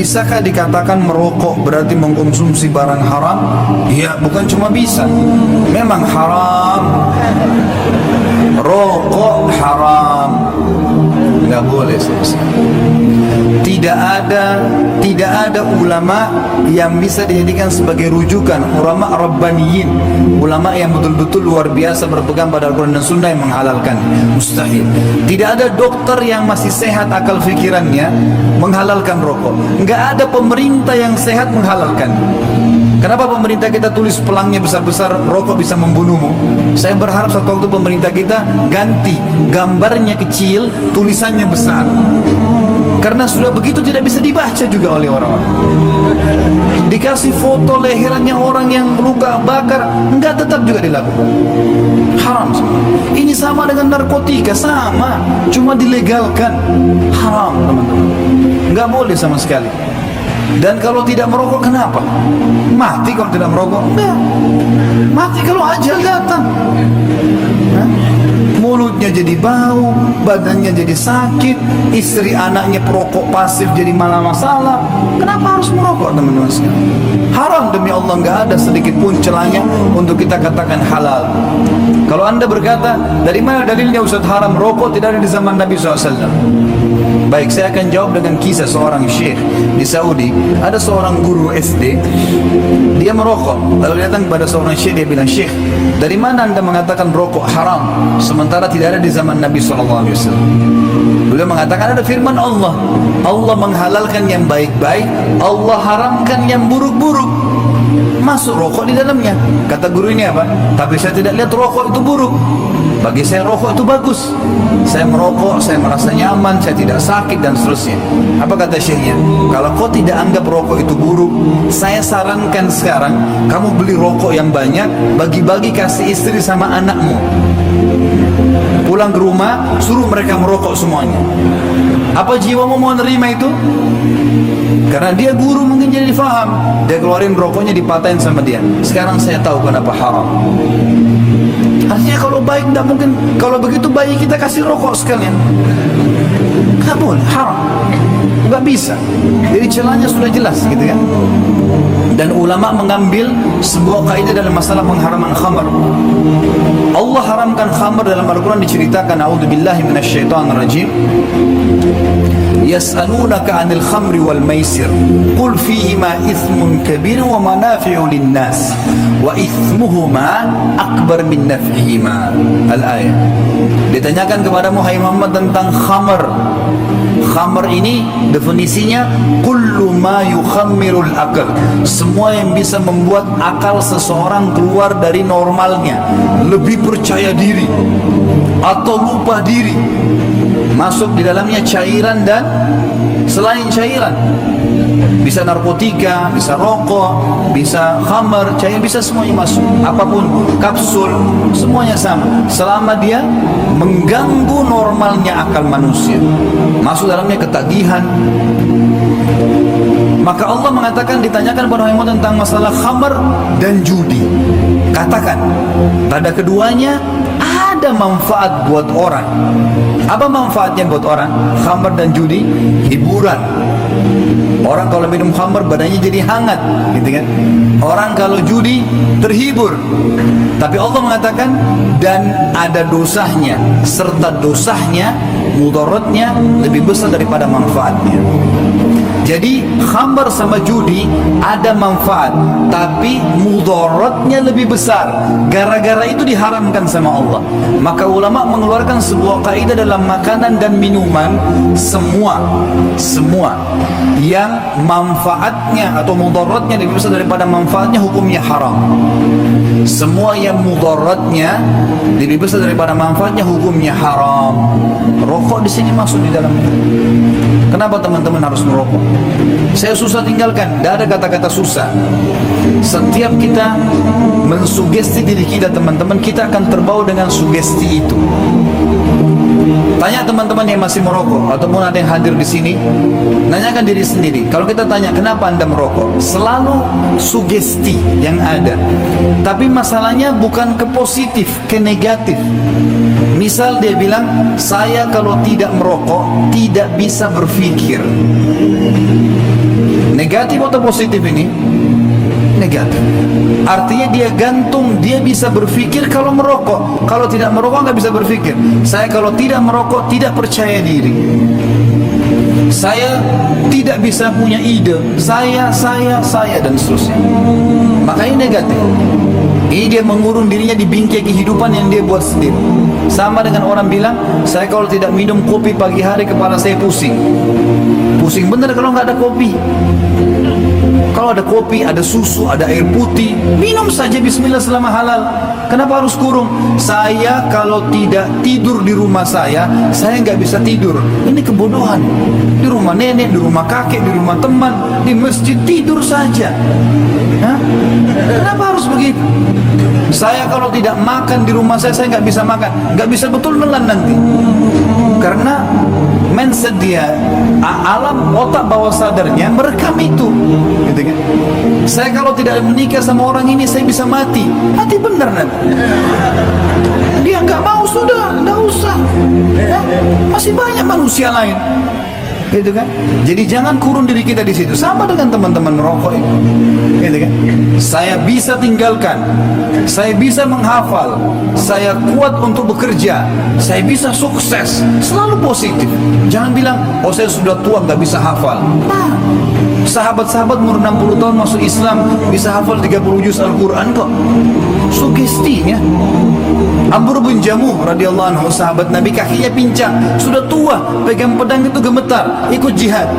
Bisakah dikatakan merokok berarti mengkonsumsi barang haram? Ya, bukan cuma bisa, memang haram. Rokok haram, nggak boleh selesai. Tidak ada ulama yang bisa dijadikan sebagai rujukan, ulama rabbaniyin, ulama yang betul-betul luar biasa berpegang pada Al-Quran dan Sunnah yang menghalalkan. Mustahil. Tidak ada dokter yang masih sehat akal fikirannya menghalalkan rokok. Nggak ada pemerintah yang sehat menghalalkan. Kenapa pemerintah kita tulis pelangnya besar-besar, rokok bisa membunuhmu? Saya berharap suatu waktu pemerintah kita ganti gambarnya kecil, tulisannya besar. Karena sudah begitu tidak bisa dibaca juga oleh orang-orang. Dikasih foto leherannya orang yang luka bakar, enggak, tetap juga dilakukan. Haram semua. Ini sama dengan narkotika, sama, cuma dilegalkan. Haram, teman-teman. Enggak boleh sama sekali. Dan kalau tidak merokok kenapa? Mati kalau tidak merokok? Enggak. Mati kalau ajal datang. Mulutnya jadi bau, badannya jadi sakit, istri anaknya perokok pasif jadi malah masalah. Kenapa harus merokok, teman-teman sekalian? Haram demi Allah, nggak ada sedikit pun celahnya untuk kita katakan halal. Kalau anda berkata, dari mana dalilnya Ustaz haram rokok? Tidak ada di zaman Nabi SAW. Baik, saya akan jawab dengan kisah seorang syekh di Saudi. Ada seorang guru SD, dia merokok. Lalu datang kepada seorang syekh, dia bilang, "Syekh, dari mana anda mengatakan rokok haram sementara tidak ada di zaman Nabi SAW?" Beliau mengatakan, ada firman Allah, Allah menghalalkan yang baik-baik, Allah haramkan yang buruk-buruk. Masuk rokok di dalamnya. Kata guru ini apa? Tapi saya tidak lihat rokok itu buruk. Bagi saya rokok itu bagus. Saya merokok, saya merasa nyaman, saya tidak sakit dan seterusnya. Apa kata syekhnya? Kalau kau tidak anggap rokok itu buruk, saya sarankan sekarang kamu beli rokok yang banyak, bagi-bagi kasih istri sama anakmu. Pulang ke rumah, suruh mereka merokok semuanya. Apa jiwamu mau nerima itu? Karena dia guru mungkin jadi difaham. Dia keluarin rokoknya, dipatahin sama dia. Sekarang saya tahu kenapa haram. Artinya kalau baik tidak mungkin. Kalau begitu bayi kita kasih rokok sekalian. Nggak boleh, haram. Nggak bisa. Jadi celahnya sudah jelas gitu kan. Dan ulama mengambil sebuah kaidah dalam masalah pengharaman khamar. Allah haramkan khamar dalam Al-Quran, diceritakan, a'udzubillahi minasyaitonirrajim. Yas'alunaka 'anil khamri wal maisir qul fihima ithmun kabir wa manafi'u lin-nas wa ithmuhuma akbar min naf'ihima. Al-ayat. Ditanyakan kepadamu hai Muhammad tentang khamar. Khamar ini definisinya kullu ma yukhammirul aql, semua yang bisa membuat akal seseorang keluar dari normalnya, lebih percaya diri atau lupa diri. Masuk di dalamnya cairan dan selain cairan. Bisa narkotika, bisa rokok, bisa khamar, cair, bisa semuanya masuk. Apapun, kapsul, semuanya sama. Selama dia mengganggu normalnya akal manusia. Masuk dalamnya ketagihan. Maka Allah mengatakan, ditanyakan kepada Muhammad tentang masalah khamar dan judi. Katakan, pada keduanya ada manfaat buat orang. Apa manfaatnya buat orang? Khamar dan judi, hiburan. Orang kalau minum khamar badannya jadi hangat, gitu kan? Orang kalau judi terhibur. Tapi Allah mengatakan, dan ada dosanya, serta dosanya, mudaratnya lebih besar daripada manfaatnya. Jadi khamar sama judi ada manfaat, tapi mudaratnya lebih besar. Gara-gara itu diharamkan sama Allah. Maka ulama mengeluarkan sebuah kaidah dalam makanan dan minuman, semua yang manfaatnya atau mudaratnya lebih besar daripada manfaatnya, hukumnya haram. Semua yang mudaratnya lebih besar daripada manfaatnya, hukumnya haram. Rokok di sini masuk di dalamnya. Kenapa teman-teman harus merokok? Saya susah tinggalkan, tidak ada kata-kata susah. Setiap kita mensugesti diri kita, teman-teman, kita akan terbawa dengan sugesti itu. Tanya teman-teman yang masih merokok ataupun ada yang hadir di sini, nanyakan diri sendiri. Kalau kita tanya kenapa anda merokok, selalu sugesti yang ada. Tapi masalahnya bukan ke positif, ke negatif. Misal dia bilang, saya kalau tidak merokok tidak bisa berpikir. Negatif atau positif ini? Negatif. Artinya dia gantung, dia bisa berpikir kalau merokok. Kalau tidak merokok nggak bisa berpikir. Saya kalau tidak merokok tidak percaya diri. Saya tidak bisa punya ide. Saya dan seterusnya. Makanya negatif. Ini dia mengurung dirinya di bingkai kehidupan yang dia buat sendiri. Sama dengan orang bilang, saya kalau tidak minum kopi pagi hari kepala saya pusing. Pusing bener kalau nggak ada kopi. Kalau ada kopi, ada susu, ada air putih, minum saja bismillah selama halal. Kenapa harus kurung? Saya kalau tidak tidur di rumah saya nggak bisa tidur. Ini kebodohan. Di rumah nenek, di rumah kakek, di rumah teman, di masjid tidur saja. Hah? Kenapa harus begitu? Saya kalau tidak makan di rumah saya nggak bisa makan, nggak bisa betul menelan nanti. Karena mindset dia, alam otak bawah sadarnya merekam itu, gitu kan? Saya kalau tidak menikah sama orang ini saya bisa mati bener nanti. Dia nggak mau, sudah, nggak usah. Ya, masih banyak manusia lain, gitu kan? Jadi jangan kurun diri kita di situ. Sama dengan teman-teman merokok itu, gitu kan? Saya bisa tinggalkan, saya bisa menghafal, saya kuat untuk bekerja, saya bisa sukses. Selalu positif. Jangan bilang, oh saya sudah tua nggak bisa hafal. Nah, sahabat-sahabat umur 60 tahun masuk Islam bisa hafal 30 juz Al-Quran kok. Sugestinya. Amr bin Jamuh radhiyallahu anhu, sahabat Nabi, kakinya pincang, sudah tua, pegang pedang itu gemetar, ikut jihad,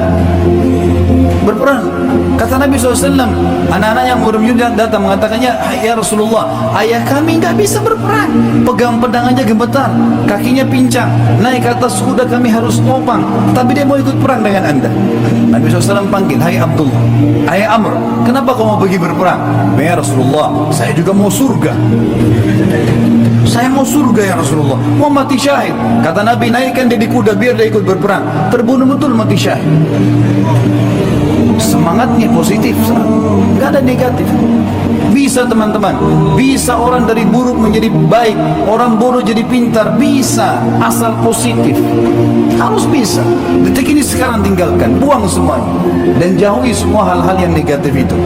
berperang. Kata Nabi SAW, anak-anak yang umur datang mengatakannya, ya Rasulullah, ayah kami nggak bisa berperang, pegang pedang aja gemetar, kakinya pincang, naik ke atas kuda kami harus topang, tapi dia mau ikut perang dengan anda. Nabi SAW panggil, hai Abdullah, hai Amr, kenapa kau mau pergi berperang? Ya Rasulullah, saya juga mau surga. Saya mau surga ya Rasulullah, mau mati syahid. Kata Nabi, naikkan dia di kuda biar dia ikut berperang, terbunuh betul mati syahid. Semangatnya positif, nggak ada negatif. Bisa teman-teman, bisa orang dari buruk menjadi baik, orang bodoh jadi pintar, bisa, asal positif. Harus bisa. Detik ini sekarang tinggalkan, buang semuanya, dan jauhi semua hal-hal yang negatif itu.